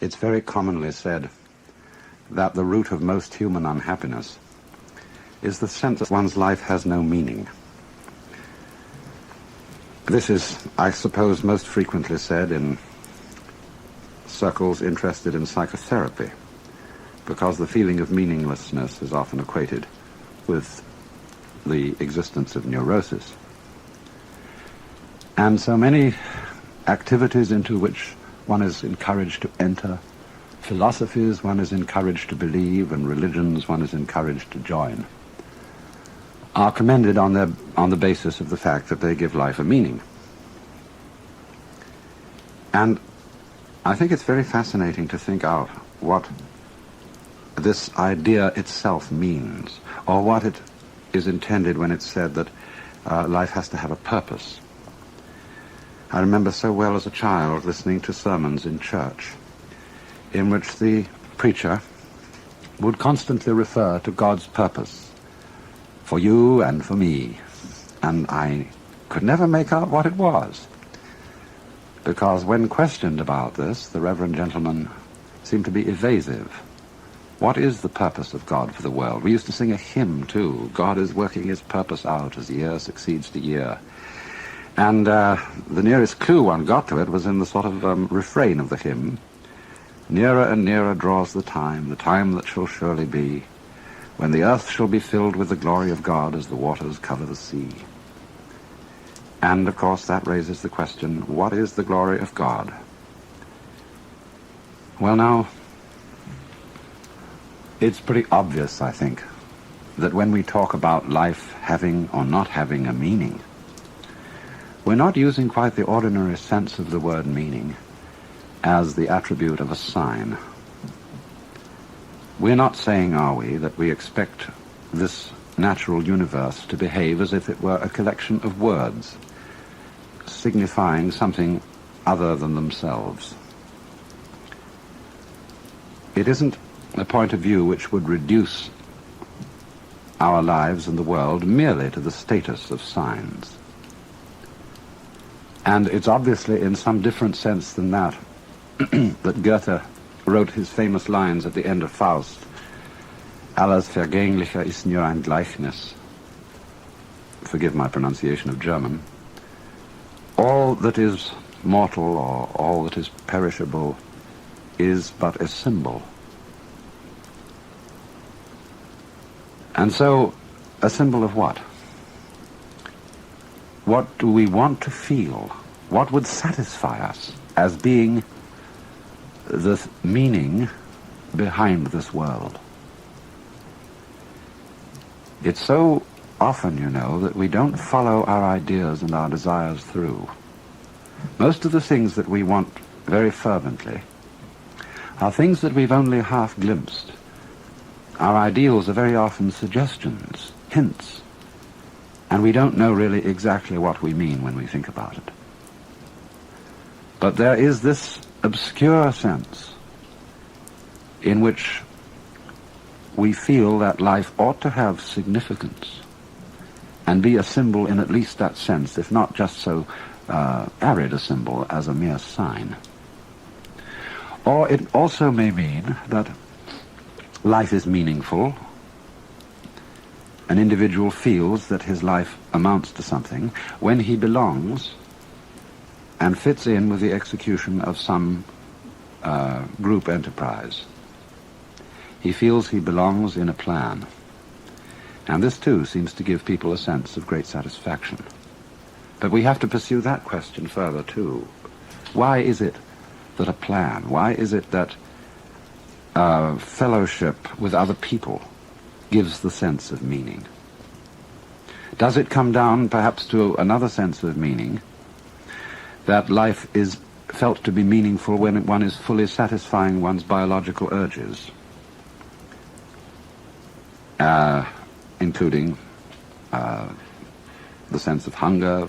It's very commonly said that the root of most human unhappiness is the sense that one's life has no meaning. This is, I suppose, most frequently said in circles interested in psychotherapy, because the feeling of meaninglessness is often equated with the existence of neurosis. And so many activities into which one is encouraged to enter, philosophies one is encouraged to believe, and religions one is encouraged to join, are commended on the basis of the fact that they give life a meaning. And I think it's very fascinating to think out what this idea itself means, or what it is intended when it's said that life has to have a purpose. I remember so well as a child listening to sermons in church in which the preacher would constantly refer to God's purpose for you and for me, and I could never make out what it was, because when questioned about this, the Reverend gentleman seemed to be evasive. What is the purpose of God for the world? We used to sing a hymn too, God is working his purpose out as year succeeds to year. And the nearest clue one got to it was in the sort of refrain of the hymn, nearer and nearer draws the time that shall surely be, when the earth shall be filled with the glory of God as the waters cover the sea. And of course that raises the question, what is the glory of God? Well now, it's pretty obvious, I think, that when we talk about life having or not having a meaning, we're not using quite the ordinary sense of the word meaning as the attribute of a sign. We're not saying, are we, that we expect this natural universe to behave as if it were a collection of words signifying something other than themselves. It isn't a point of view which would reduce our lives and the world merely to the status of signs. And it's obviously in some different sense than that that Goethe wrote his famous lines at the end of Faust, Alles Vergängliche ist nur ein Gleichnis. Forgive my pronunciation of German. All that is mortal or all that is perishable is but a symbol. And so, a symbol of what? What do we want to feel? What would satisfy us as being the meaning behind this world? It's so often, you know, that we don't follow our ideas and our desires through. Most of the things that we want very fervently are things that we've only half glimpsed. Our ideals are very often suggestions, hints, and we don't know really exactly what we mean when we think about it. But there is this obscure sense in which we feel that life ought to have significance and be a symbol in at least that sense, if not just so arid a symbol as a mere sign. Or it also may mean that life is meaningful. An individual feels that his life amounts to something when he belongs and fits in with the execution of some group enterprise. He feels he belongs in a plan. And this too seems to give people a sense of great satisfaction. But we have to pursue that question further too. Why is it that a plan, why is it that fellowship with other people gives the sense of meaning? Does it come down perhaps to another sense of meaning, that life is felt to be meaningful when one is fully satisfying one's biological urges, including the sense of hunger,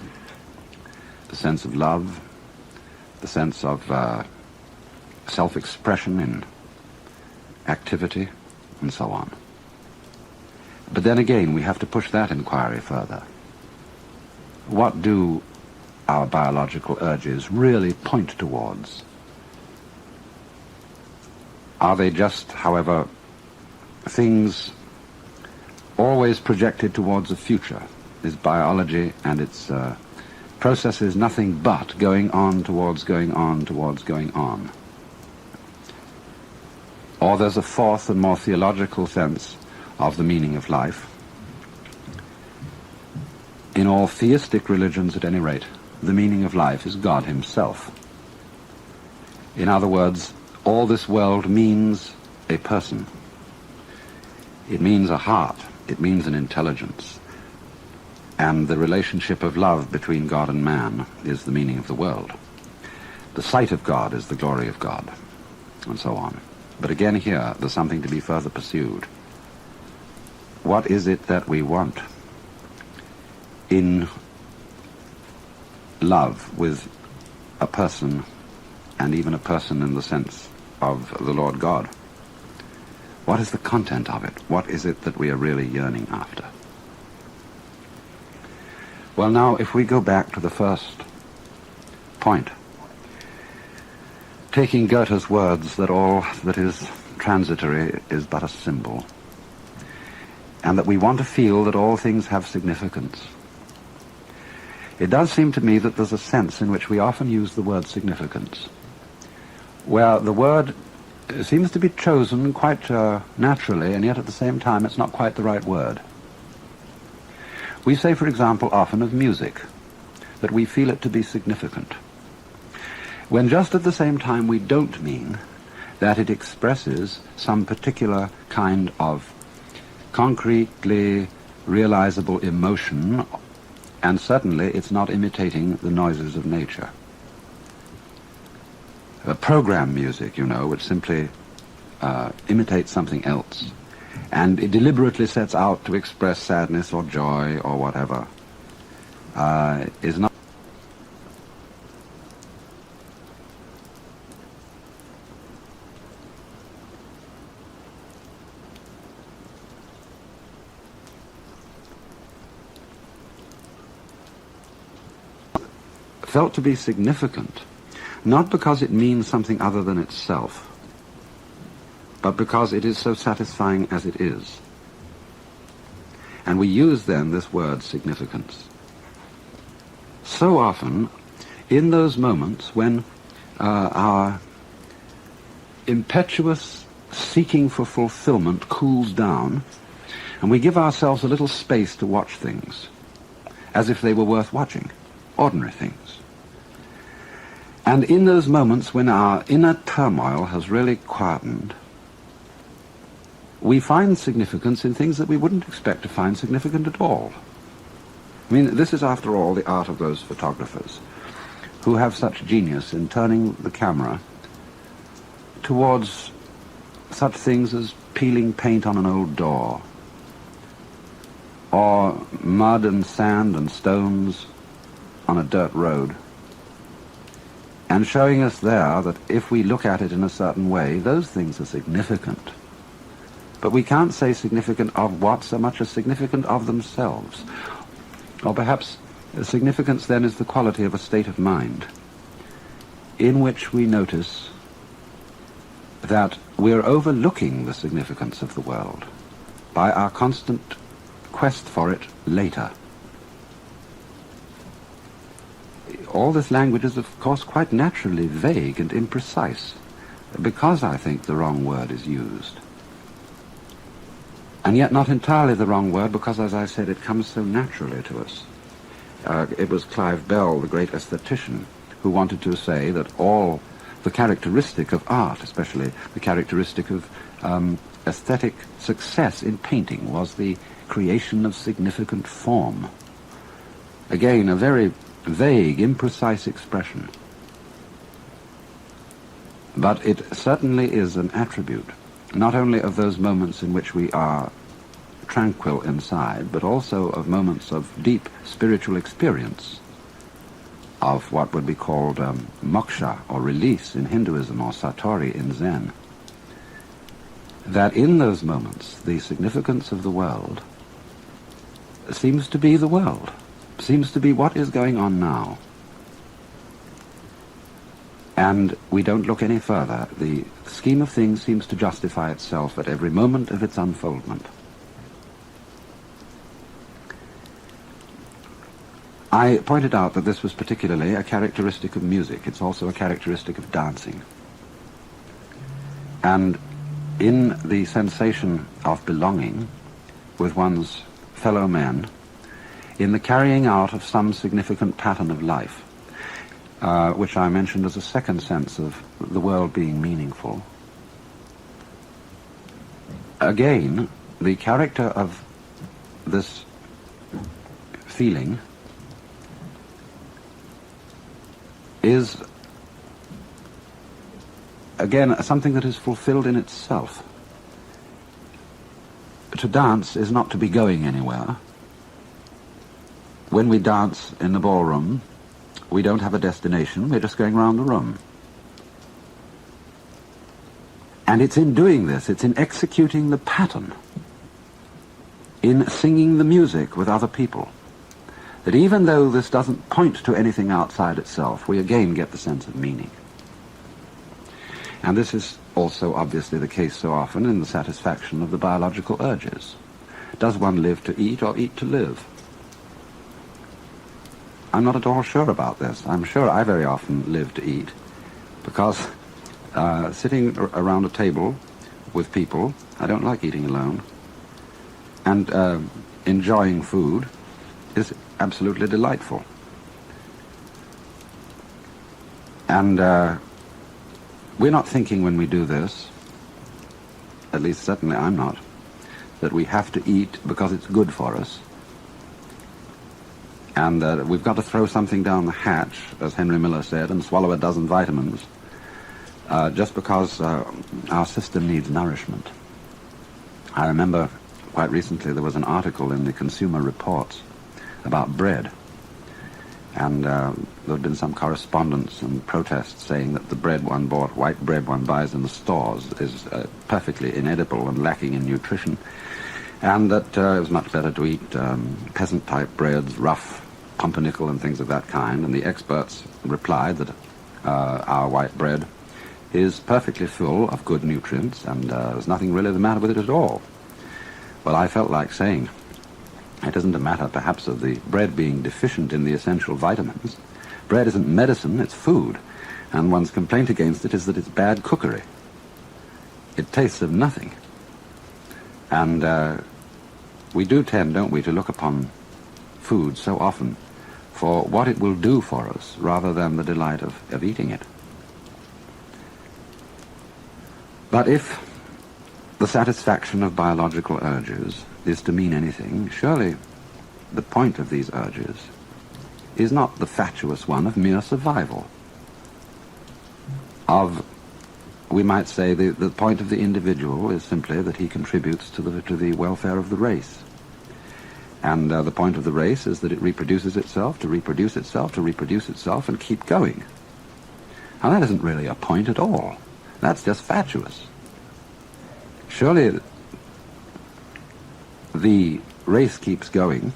the sense of love, the sense of self-expression in activity, and so on. But then again, we have to push that inquiry further. What do our biological urges really point towards? Are they just, however, things always projected towards the future? Is biology and its processes nothing but going on towards going on towards going on? Or there's a fourth and more theological sense of the meaning of life. In all theistic religions, at any rate, the meaning of life is God himself. In other words, all this world means a person. It means a heart. It means an intelligence. And the relationship of love between God and man is the meaning of the world. The sight of God is the glory of God, and so on. But again here, there's something to be further pursued. What is it that we want in love with a person, and even a person in the sense of the Lord God? What is the content of it? What is it that we are really yearning after? Well, now, if we go back to the first point, taking Goethe's words that all that is transitory is but a symbol, and that we want to feel that all things have significance, it does seem to me that there's a sense in which we often use the word significance, where the word seems to be chosen quite naturally, and yet at the same time it's not quite the right word. We say, for example, often of music, that we feel it to be significant, when just at the same time we don't mean that it expresses some particular kind of concretely realizable emotion, and certainly it's not imitating the noises of nature. Program music, you know, which simply imitates something else, and it deliberately sets out to express sadness or joy or whatever, is not felt to be significant, not because it means something other than itself, but because it is so satisfying as it is. And we use then this word significance. So often, in those moments when our impetuous seeking for fulfillment cools down, and we give ourselves a little space to watch things, as if they were worth watching, ordinary things. And in those moments when our inner turmoil has really quietened, we find significance in things that we wouldn't expect to find significant at all. I mean, this is, after all, the art of those photographers who have such genius in turning the camera towards such things as peeling paint on an old door, or mud and sand and stones on a dirt road, and showing us there that if we look at it in a certain way, those things are significant. But we can't say significant of what so much as significant of themselves. Or perhaps significance then is the quality of a state of mind in which we notice that we're overlooking the significance of the world by our constant quest for it later. All this language is, of course, quite naturally vague and imprecise, because I think the wrong word is used. And yet not entirely the wrong word, because, as I said, it comes so naturally to us. It was Clive Bell, the great aesthetician, who wanted to say that all the characteristic of art, especially the characteristic of aesthetic success in painting, was the creation of significant form. Again, a very vague, imprecise expression. But it certainly is an attribute, not only of those moments in which we are tranquil inside, but also of moments of deep spiritual experience, of what would be called moksha, or release in Hinduism, or satori in Zen. That in those moments, the significance of the world seems to be the world, seems to be what is going on now. And we don't look any further. The scheme of things seems to justify itself at every moment of its unfoldment. I pointed out that this was particularly a characteristic of music. It's also a characteristic of dancing. And in the sensation of belonging with one's fellow men, in the carrying out of some significant pattern of life, which I mentioned as a second sense of the world being meaningful. Again, the character of this feeling is, again, something that is fulfilled in itself. To dance is not to be going anywhere. When we dance in the ballroom, we don't have a destination, we're just going round the room. And it's in doing this, it's in executing the pattern, in singing the music with other people, that even though this doesn't point to anything outside itself, we again get the sense of meaning. And this is also obviously the case so often in the satisfaction of the biological urges. Does one live to eat or eat to live? I'm not at all sure about this. I'm sure I very often live to eat, because sitting around a table with people, I don't like eating alone, and enjoying food is absolutely delightful. And we're not thinking when we do this, at least certainly I'm not, that we have to eat because it's good for us. And we've got to throw something down the hatch, as Henry Miller said, and swallow a dozen vitamins, just because our system needs nourishment. I remember quite recently there was an article in the Consumer Reports about bread, and there had been some correspondence and protests saying that the bread one bought, white bread one buys in the stores, is perfectly inedible and lacking in nutrition, and that it was much better to eat peasant-type breads, rough pumpernickel and things of that kind. And the experts replied that our white bread is perfectly full of good nutrients, and there's nothing really the matter with it at all. Well, I felt like saying, it isn't a matter perhaps of the bread being deficient in the essential vitamins. Bread isn't medicine, it's food, and one's complaint against it is that it's bad cookery. It tastes of nothing. And we do tend, don't we, to look upon food so often for what it will do for us rather than the delight of eating it. But if the satisfaction of biological urges is to mean anything, surely the point of these urges is not the fatuous one of mere survival. We might say the point of the individual is simply that he contributes to the welfare of the race. And the point of the race is that it reproduces itself, to reproduce itself, to reproduce itself, and keep going. Now that isn't really a point at all. That's just fatuous. Surely the race keeps going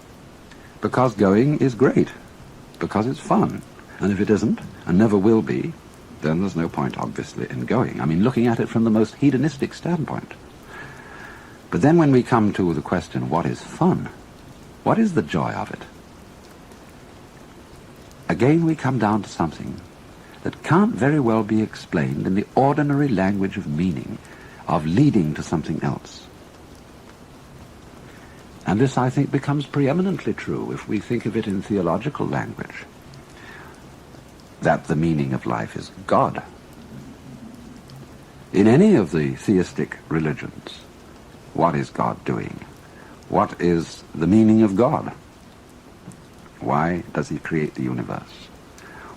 because going is great, because it's fun. And if it isn't, and never will be, then there's no point, obviously, in going. I mean, looking at it from the most hedonistic standpoint. But then when we come to the question, what is fun? What is the joy of it? Again, we come down to something that can't very well be explained in the ordinary language of meaning, of leading to something else. And this, I think, becomes preeminently true if we think of it in theological language, that the meaning of life is God. In any of the theistic religions, what is God doing? What is the meaning of God? Why does he create the universe?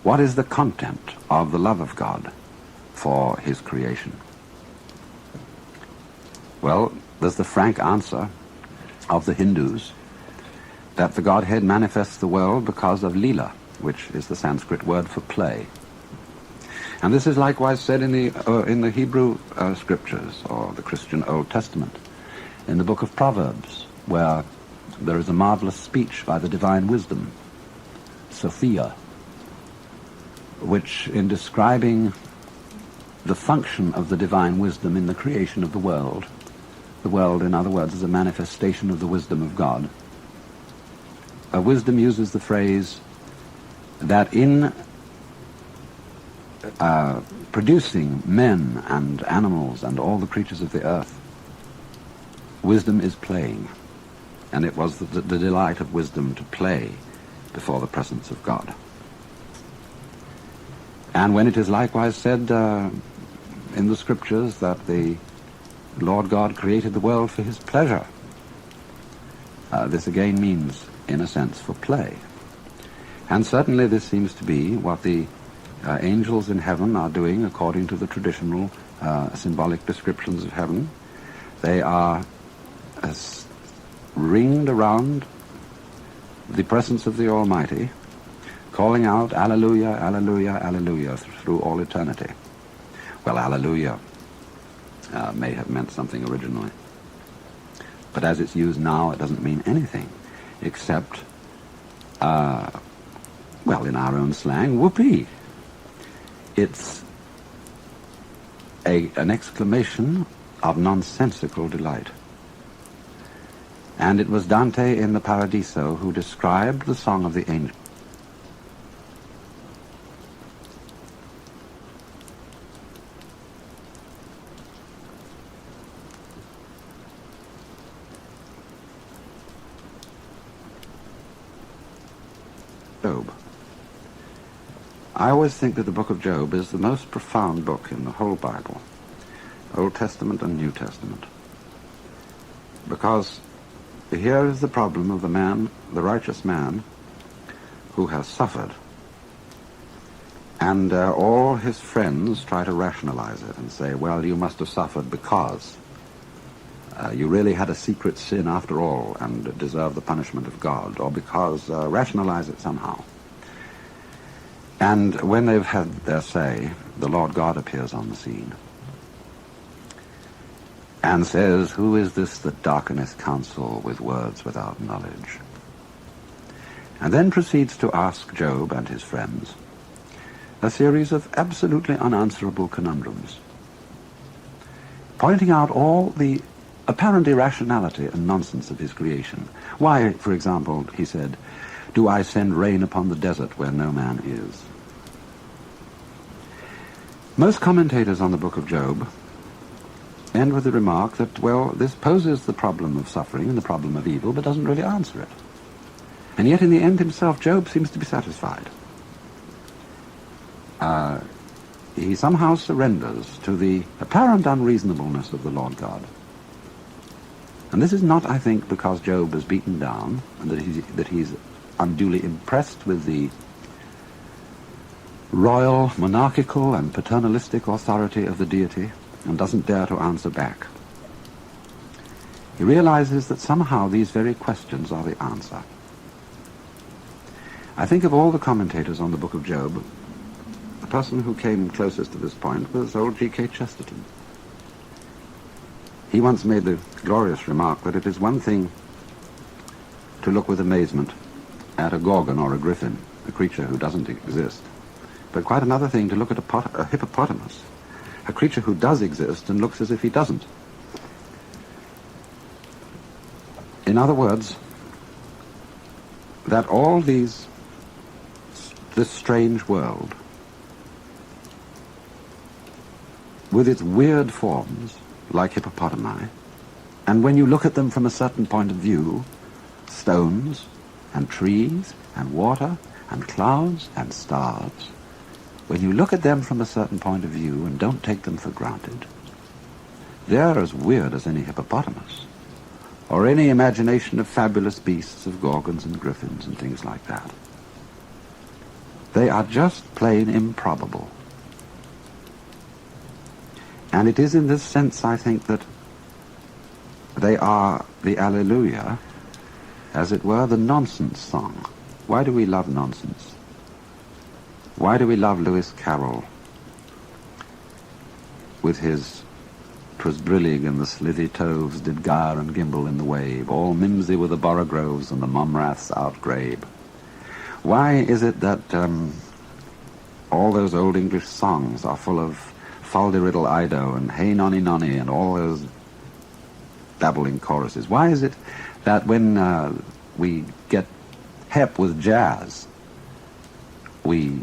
What is the content of the love of God for his creation? Well, there's the frank answer of the Hindus that the Godhead manifests the world because of Leela, which is the Sanskrit word for play. And this is likewise said in the Hebrew scriptures, or the Christian Old Testament, in the book of Proverbs, where there is a marvelous speech by the divine wisdom, Sophia. which, in describing the function of the divine wisdom in the creation of the world, in other words, is a manifestation of the wisdom of God. Wisdom uses the phrase that in producing men and animals and all the creatures of the earth, wisdom is playing. And it was the delight of wisdom to play before the presence of God. And when it is likewise said in the scriptures that the Lord God created the world for his pleasure, this again means, in a sense, for play. And certainly this seems to be what the angels in heaven are doing according to the traditional symbolic descriptions of heaven. They are ringed around the presence of the Almighty, calling out, Alleluia, Alleluia, Alleluia, through all eternity. Well, Alleluia may have meant something originally, but as it's used now, it doesn't mean anything except, well, in our own slang, whoopee. It's an exclamation of nonsensical delight. And it was Dante in the Paradiso who described the song of the angels. Job. I always think that the book of Job is the most profound book in the whole Bible, Old Testament and New Testament, because here is the problem of the man, the righteous man, who has suffered, and all his friends try to rationalize it and say, well, you must have suffered because you really had a secret sin after all and deserve the punishment of God, or because, rationalize it somehow. And when they've had their say, the Lord God appears on the scene and says, who is this that darkeneth counsel with words without knowledge? And then proceeds to ask Job and his friends a series of absolutely unanswerable conundrums, pointing out all the apparent irrationality and nonsense of his creation. Why, for example, he said, do I send rain upon the desert where no man is? Most commentators on the book of Job end with the remark that, well, this poses the problem of suffering and the problem of evil, but doesn't really answer it. And yet in the end himself, Job seems to be satisfied. He somehow surrenders to the apparent unreasonableness of the Lord God. And this is not, I think, because Job is beaten down and that he's unduly impressed with the royal, monarchical, and paternalistic authority of the deity and doesn't dare to answer back. He realizes that somehow these very questions are the answer. I think of all the commentators on the book of Job, the person who came closest to this point was old G.K. Chesterton. He once made the glorious remark that it is one thing to look with amazement at a gorgon or a griffin, a creature who doesn't exist, but quite another thing to look at a hippopotamus, a creature who does exist and looks as if he doesn't. In other words, that all this strange world, with its weird forms, like hippopotami, and when you look at them from a certain point of view, stones and trees and water and clouds and stars, when you look at them from a certain point of view and don't take them for granted, they're as weird as any hippopotamus, or any imagination of fabulous beasts of gorgons and griffins and things like that. They are just plain improbable. And it is in this sense, I think, that they are the Alleluia, as it were, the nonsense song. Why do we love nonsense? Why do we love Lewis Carroll with his "'Twas brillig and the slithy toves did gyre and gimble in the wave, all mimsy were the borogoves and the momraths outgrabe"? Why is it that all those old English songs are full of fal-de-riddle Ido and hey nonny nonny and all those babbling choruses? Why is it that when we get hep with jazz, we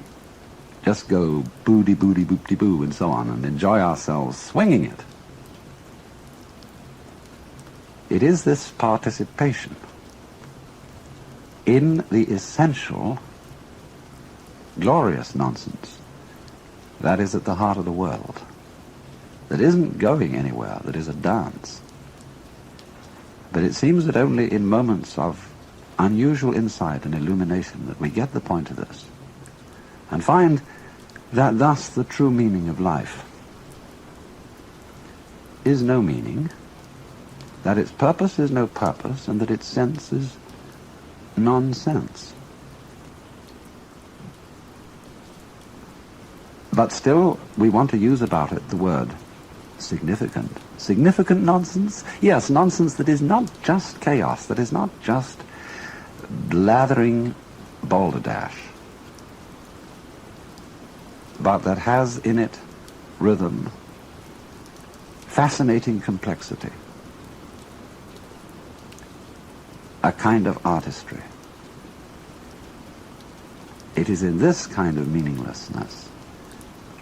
just go booty booty boopty boo and so on and enjoy ourselves swinging it? It is this participation in the essential, glorious nonsense that is at the heart of the world, that isn't going anywhere, that is a dance. But it seems that only in moments of unusual insight and illumination that we get the point of this, and find that thus the true meaning of life is no meaning, that its purpose is no purpose, and that its sense is nonsense. But still, we want to use about it the word significant. Significant nonsense? Yes, nonsense that is not just chaos, that is not just blathering balderdash, but that has in it rhythm, fascinating complexity, a kind of artistry. It is in this kind of meaninglessness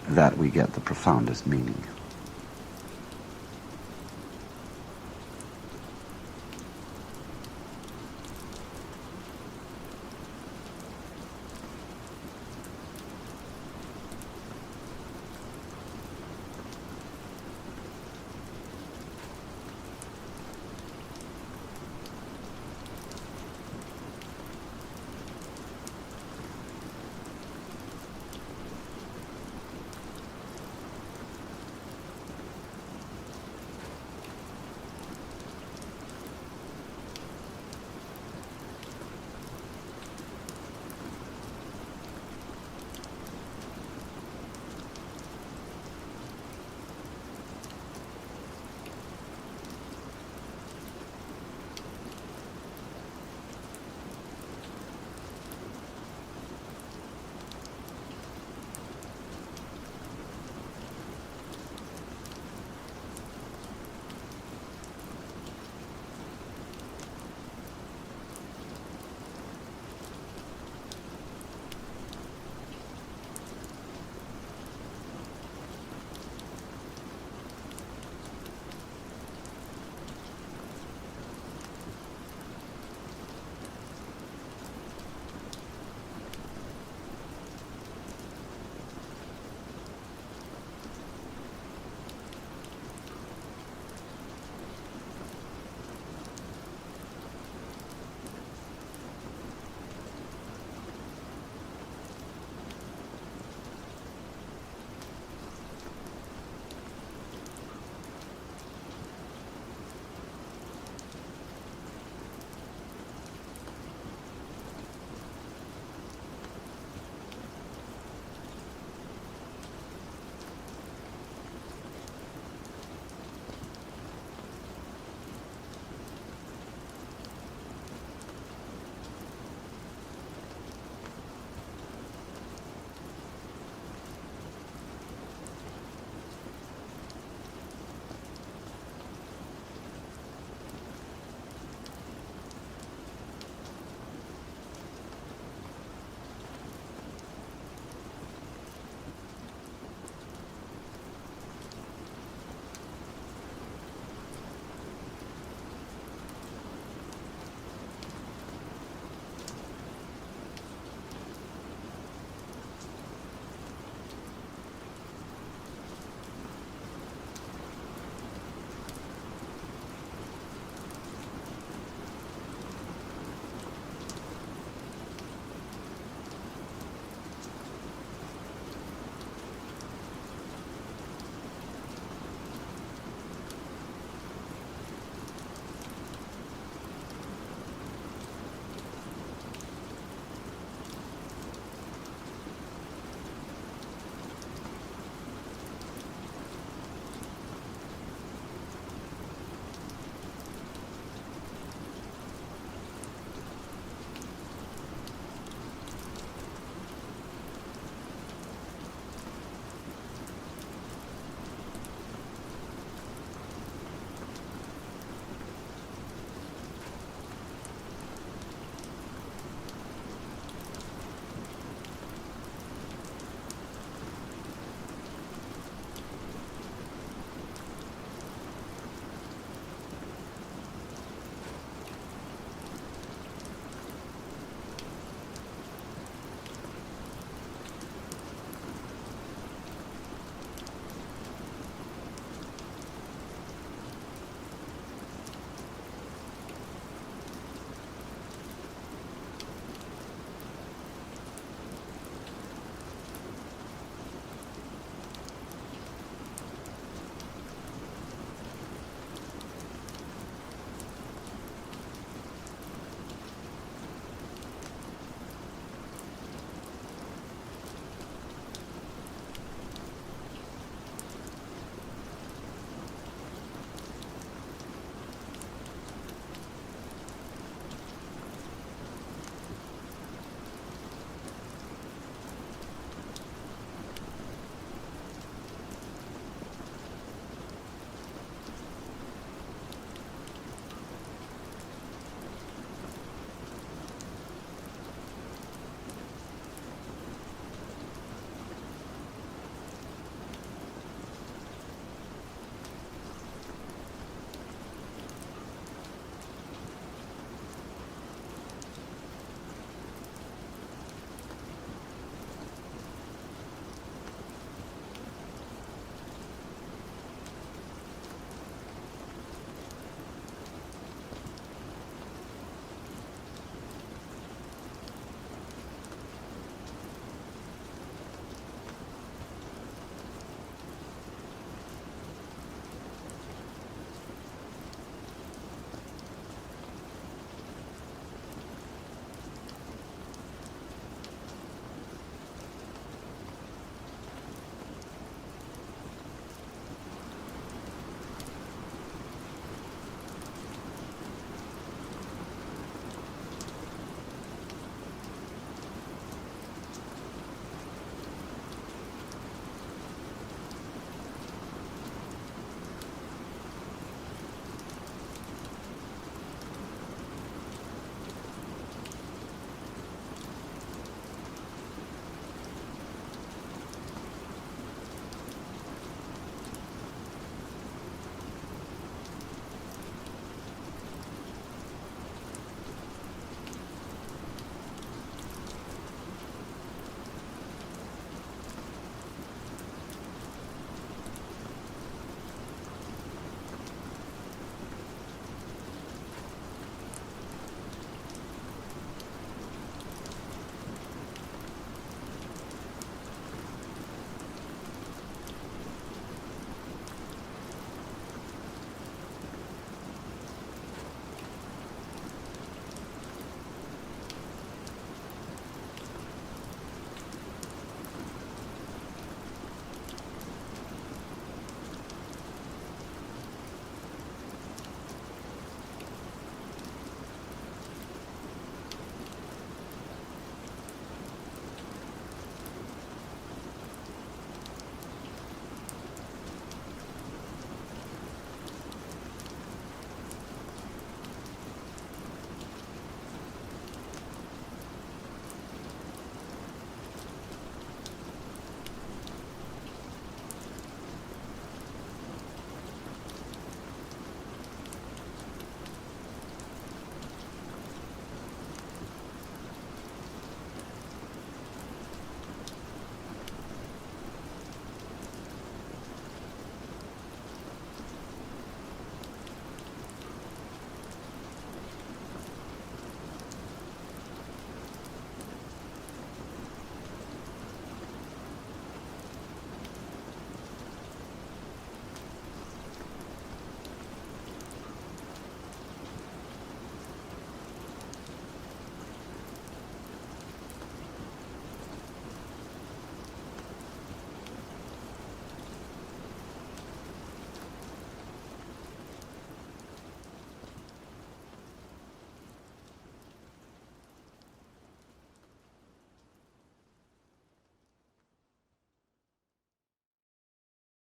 that we get the profoundest meaning.